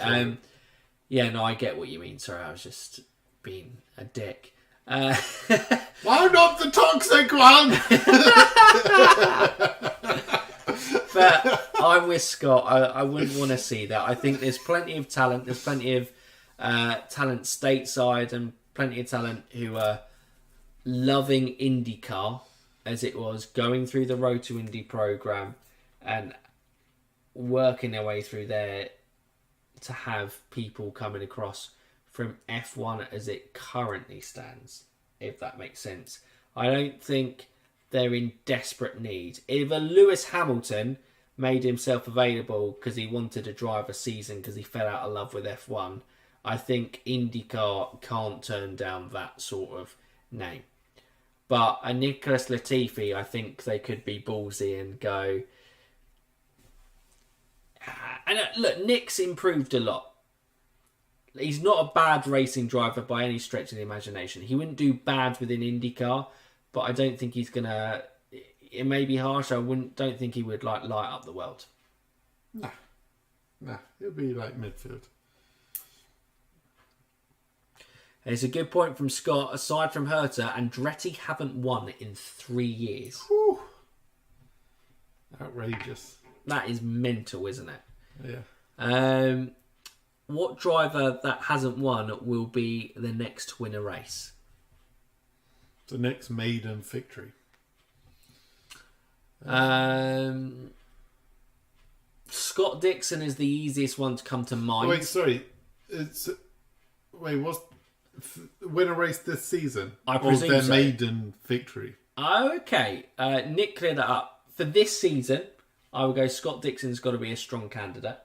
Yeah, no, I get what you mean. Sorry, I was just being a dick. I'm not the toxic one. But I'm with Scott. I wouldn't want to see that. I think there's plenty of talent. There's plenty of talent stateside and plenty of talent who are loving IndyCar as it was, going through the Road to Indy program and working their way through there to have people coming across from F1 as it currently stands, if that makes sense. I don't think they're in desperate need. If a Lewis Hamilton made himself available because he wanted to drive a season because he fell out of love with F1, I think IndyCar can't turn down that sort of name. But a Nicholas Latifi, I think they could be ballsy and go... And look, Nick's improved a lot. He's not a bad racing driver by any stretch of the imagination. He wouldn't do bad within IndyCar, but I don't think he's going to... It may be harsh. Don't think he would light up the world. Nah. He'll be like midfield. It's a good point from Scott. Aside from Herta, Andretti haven't won in 3 years. Whew. Outrageous. That is mental, isn't it? Yeah. What driver that hasn't won will be the next to win a race? The next maiden victory. Scott Dixon is the easiest one to come to mind. Wait, sorry. What's win a race this season? I presume their so. maiden victory. Okay. Nick cleared that up. For this season, I would go Scott Dixon's got to be a strong candidate.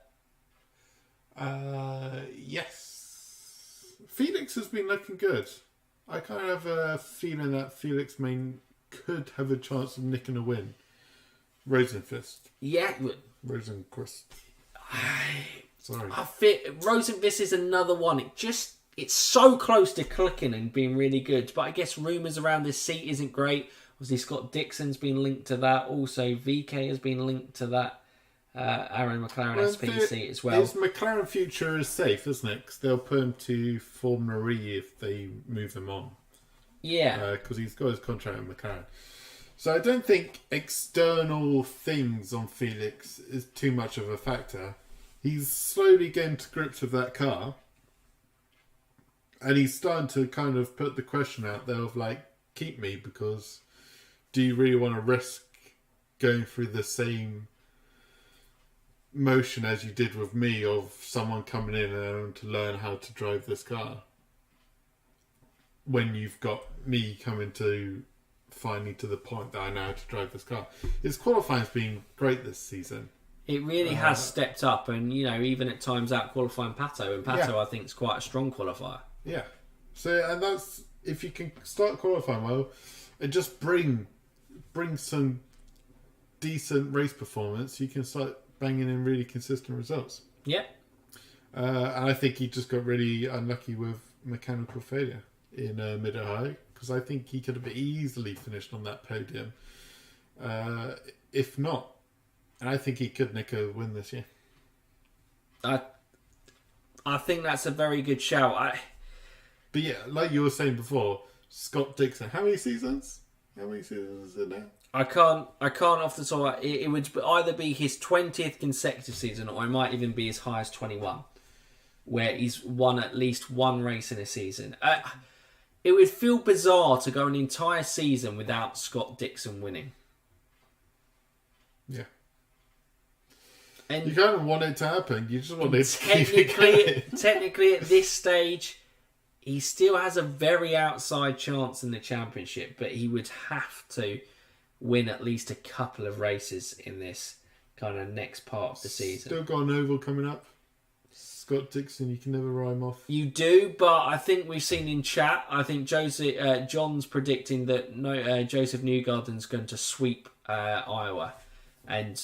Yes. Felix has been looking good. I kind of have a feeling that Felix could have a chance of nicking a win. Rosenfist. Yeah. Rosenquist. Sorry. Rosenfist is another one. It's so close to clicking and being really good. But I guess rumours around this seat isn't great. Obviously, Scott Dixon's been linked to that. Also, VK has been linked to that. Aaron McLaren SP seat as well. His McLaren future is safe, isn't it? Because they'll put him to Formula E if they move him on. Yeah. Because he's got his contract with McLaren. So I don't think external things on Felix is too much of a factor. He's slowly getting to grips with that car. And he's starting to kind of put the question out there of like, keep me, because do you really want to risk going through the same motion as you did with me of someone coming in and to learn how to drive this car when you've got me coming to finally to the point that I know how to drive this car? His qualifying's been great this season. It really has stepped up, and even at times out qualifying Pato, and Pato I think is quite a strong qualifier. Yeah. So, and that's, if you can start qualifying well and just bring some decent race performance, you can start banging in really consistent results. Yeah. And I think he just got really unlucky with mechanical failure in Mid-Ohio, because I think he could have easily finished on that podium. If not, and I think he could nick a win this year. I think that's a very good shout. But yeah, like you were saying before, Scott Dixon, how many seasons? How many seasons is it now? I can't off the top. It would either be his 20th consecutive season, or it might even be as high as 21, where he's won at least one race in a season. It would feel bizarre to go an entire season without Scott Dixon winning. Yeah. And you kind of want it to happen. You just want it to keep technically, at this stage, he still has a very outside chance in the championship, but he would have to win at least a couple of races in this kind of next part of the season. Still got an oval coming up. Scott Dixon, you can never rhyme off. You do, but I think we've seen in chat, I think John's predicting that Joseph Newgarden's going to sweep Iowa. And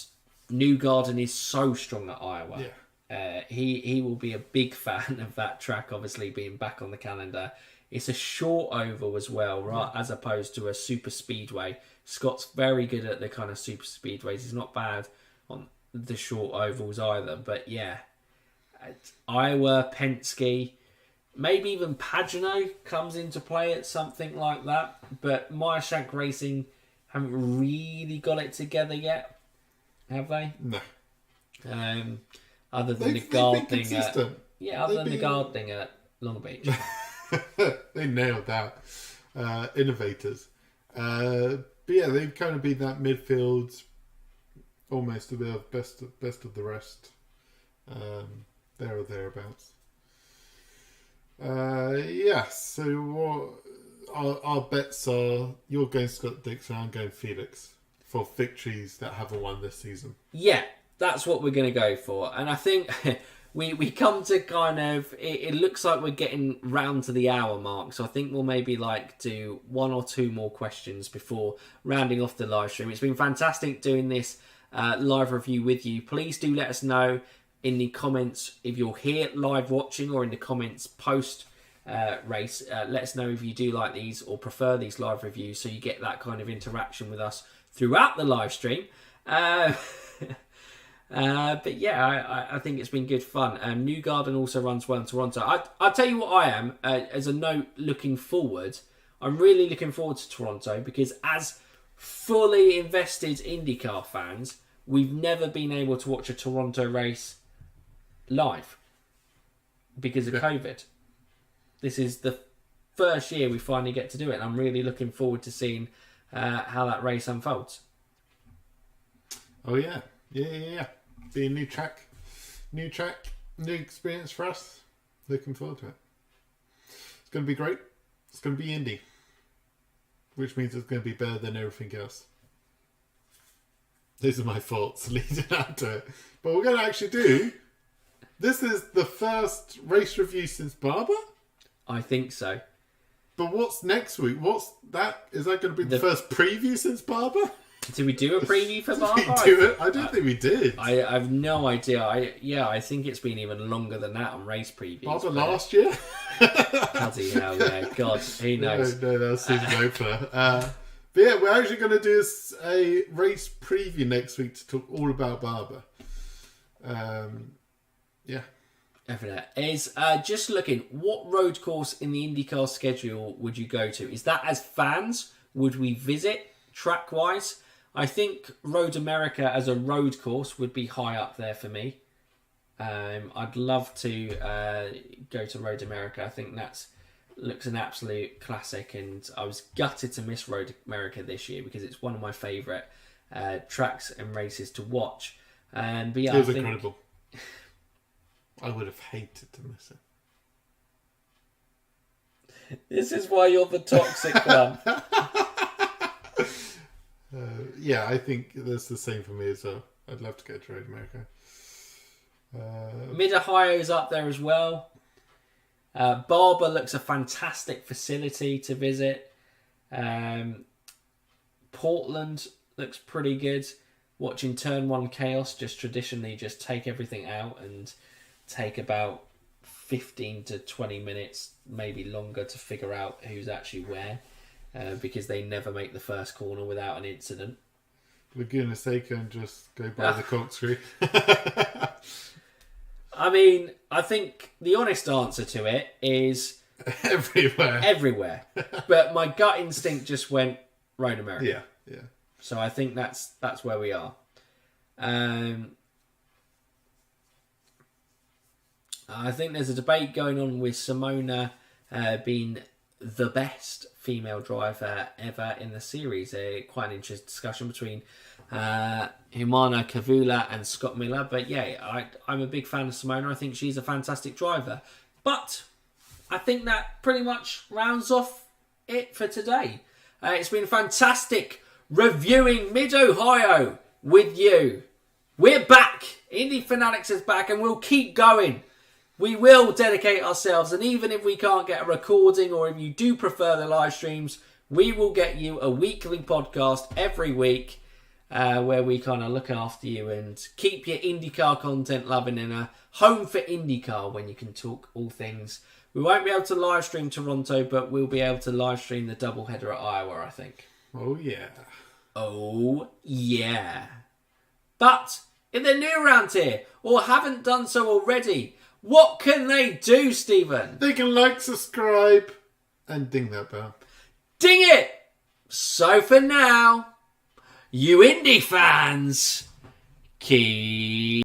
Newgarden is so strong at Iowa. Yeah. He will be a big fan of that track, obviously, being back on the calendar. It's a short oval as well, right? As opposed to a super speedway. Scott's very good at the kind of super speedways. He's not bad on the short ovals either. But yeah, Iowa, Penske, maybe even Pagano comes into play at something like that. But Meyershank Racing haven't really got it together yet, have they? No. Other than the guard thing the guard thing at Long Beach. They nailed that. Innovators. But yeah, they've kind of been that midfield, almost a bit of best of the rest. There or thereabouts. So what our bets are, you're going Scott Dixon, I'm going Felix for victories that haven't won this season. Yeah, that's what we're going to go for. And I think we come to kind of, it looks like we're getting round to the hour mark. So I think we'll maybe do one or two more questions before rounding off the live stream. It's been fantastic doing this live review with you. Please do let us know in the comments if you're here live watching, or in the comments post race. Let us know if you do like these or prefer these live reviews, so you get that kind of interaction with us throughout the live stream. But yeah, I think it's been good fun. Newgarden also runs well in Toronto. I'll tell you what I am, as a note looking forward, I'm really looking forward to Toronto, because as fully invested IndyCar fans, we've never been able to watch a Toronto race live because of COVID. This is the first year we finally get to do it, and I'm really looking forward to seeing how that race unfolds. Oh yeah. Be a new track, new experience for us. Looking forward to it. It's going to be great. It's going to be Indy, which means it's going to be better than everything else. These are my thoughts leading up to it. But we're going to actually do, this is the first race review since Barber? I think so. But what's next week? Is that going to be the first preview since Barber? Did we do a preview for Barber? I don't think we did. I have no idea. I think it's been even longer than that on race previews. Barber last year? Bloody hell, yeah. God, who knows? No, that was season opener. But yeah, we're actually going to do a race preview next week to talk all about Barber. Yeah. Is just looking, what road course in the IndyCar schedule would you go to? Is that, as fans, would we visit track-wise? I think Road America as a road course would be high up there for me. I'd love to go to Road America. I think looks an absolute classic, and I was gutted to miss Road America this year because it's one of my favourite tracks and races to watch. But yeah, it was incredible. I would have hated to miss it. This is why you're the toxic one. Yeah, I think that's the same for me as well. I'd love to go to Road America. Mid-Ohio's up there as well. Barber looks a fantastic facility to visit. Portland looks pretty good. Watching Turn 1 Chaos just traditionally just take everything out and take about 15 to 20 minutes, maybe longer, to figure out who's actually where. Because they never make the first corner without an incident. Laguna Seca and just go by the corkscrew. I mean, I think the honest answer to it is everywhere. But my gut instinct just went Road America. Yeah. So I think that's where we are. I think there's a debate going on with Simona being the best female driver ever in the series. Quite an interesting discussion between Humana Kavula and Scott Miller. But yeah, I'm a big fan of Simona. I think she's a fantastic driver. But I think that pretty much rounds off it for today. It's been fantastic reviewing Mid-Ohio with you. We're back. Indy Fanatics is back and we'll keep going. We will dedicate ourselves, and even if we can't get a recording or if you do prefer the live streams, we will get you a weekly podcast every week where we kind of look after you and keep your IndyCar content loving in a home for IndyCar when you can talk all things. We won't be able to live stream Toronto, but we'll be able to live stream the doubleheader at Iowa, I think. Oh, yeah. Oh, yeah. But if they're new around here or haven't done so already, what can they do, Stephen? They can like, subscribe, and ding that bell. Ding it! So for now, you Indy fans, keep